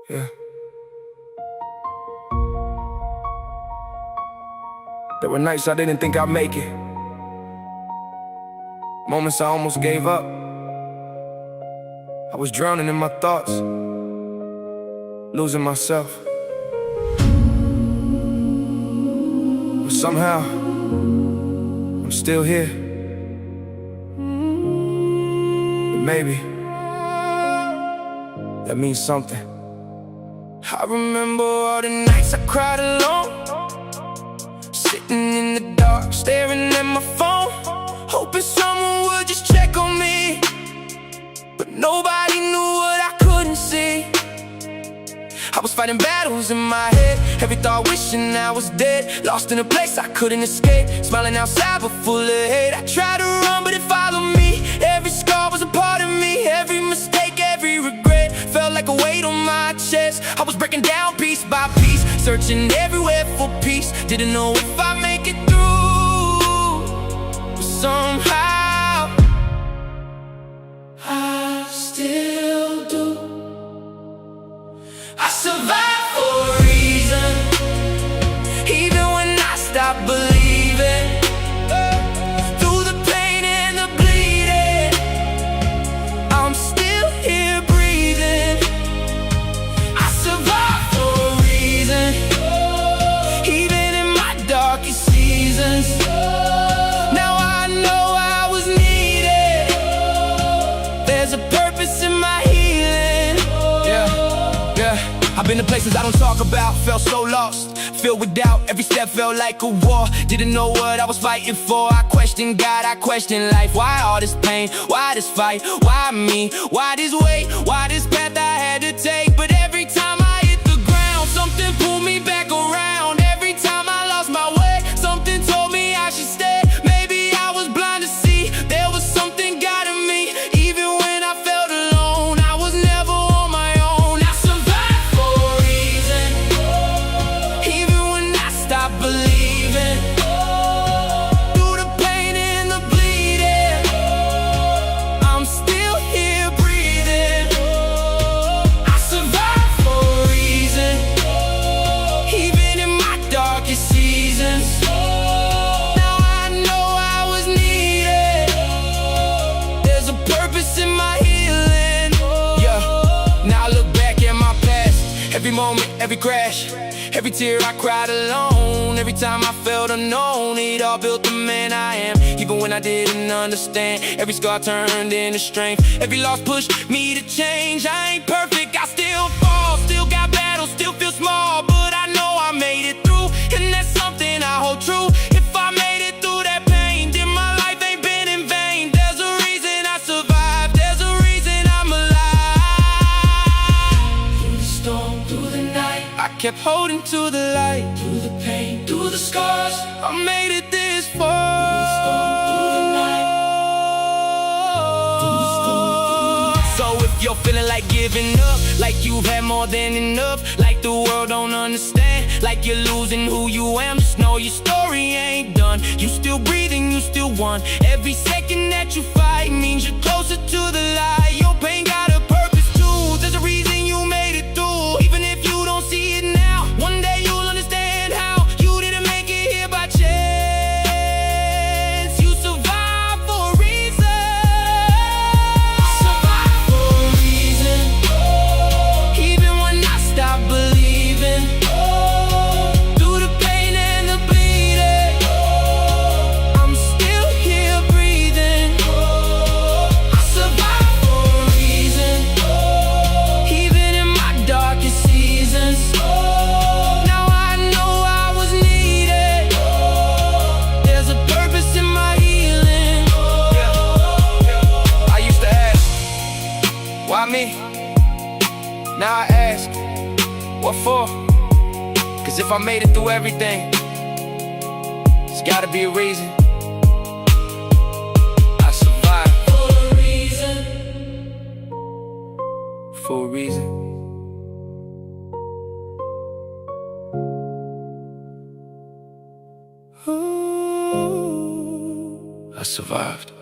Yeah. There were nights I didn't think I'd make it. Moments I almost gave up. I was drowning in my thoughts, losing myself. But somehow, I'm still here. And maybe that means something. I remember all the nights I cried alone, sitting in the dark, staring at my phone, hoping someone would just check on me. But nobody knew what I couldn't see. I was fighting battles in my head, every thought wishing I was dead, lost in a place I couldn't escape, smiling outside but full of hate. I tried to run but it followed me, every scar was a part of me, every mistake, every regret felt like a weight on my chest. I was breaking down piece by piece, searching everywhere for peace, didn't know if I'd make it through. But somehow I still do. I survived for a reason, even when I stopped believing. Through the pain and the bleeding, I'm still here breathing. I survived for a reason, even in my darkest seasons. Now I know I was needed, there's a purpose in my healing. I've been to places I don't talk about, felt so lost, filled with doubt, every step felt like a war. Didn't know what I was fighting for, I questioned God, I questioned life. Why all this pain, why this fight, why me, why this way, why this path I had to take? But every time I hit the ground, something pulled me back around. Every time I lost my way, something told me I should stay. Maybe I was blind to see, there was something guiding me. Even when I felt alone, I was never on my own. I survived for a reason, even when I stopped believing. Through the pain and the bleeding, I'm still here breathing. I survived for a reason, even in my darkest seasons. Now I know I was needed, there's a purpose in my healing. Yeah, now I look back at my past, every moment, every crash, every tear I cried alone, every time I felt unknown. It all built the man I am, even when I didn't understand. Every scar turned into strength, every loss pushed me to change. I ain't perfect, I still fall, still got battles, still feel small, but I know I made it through, and that's something I hold true. If I made it through that pain, then my life ain't been in vain. There's a reason I survived, there's a reason I'm alive. Through the storm, through the night, I kept holding to the light. Through the pain, through the scars, I made it this far. Through the storm, through the night, through the storm. So if you're feeling like giving up, like you've had more than enough, like the world don't understand, like you're losing who you am, just know your story ain't done. You still breathing, you still won. Every second that you fight means you're closer to the light. Your pain got a purpose too, there's a reason you made it through. Even if you don't see it now, one day you'll understand how you didn't make it here by chance. You survived for a reason. Survived for a reason, even when I stopped believing. Through the pain and the bleeding, I'm still here breathing. I survived for a reason, even in my darkest seasons. Now I know I was needed, there's a purpose in my healing. I used to ask, why me? Now I ask, what for? Cause if I made it through everything, there's gotta be a reason. I survived for a reason, for a reason. Ooh, I survived.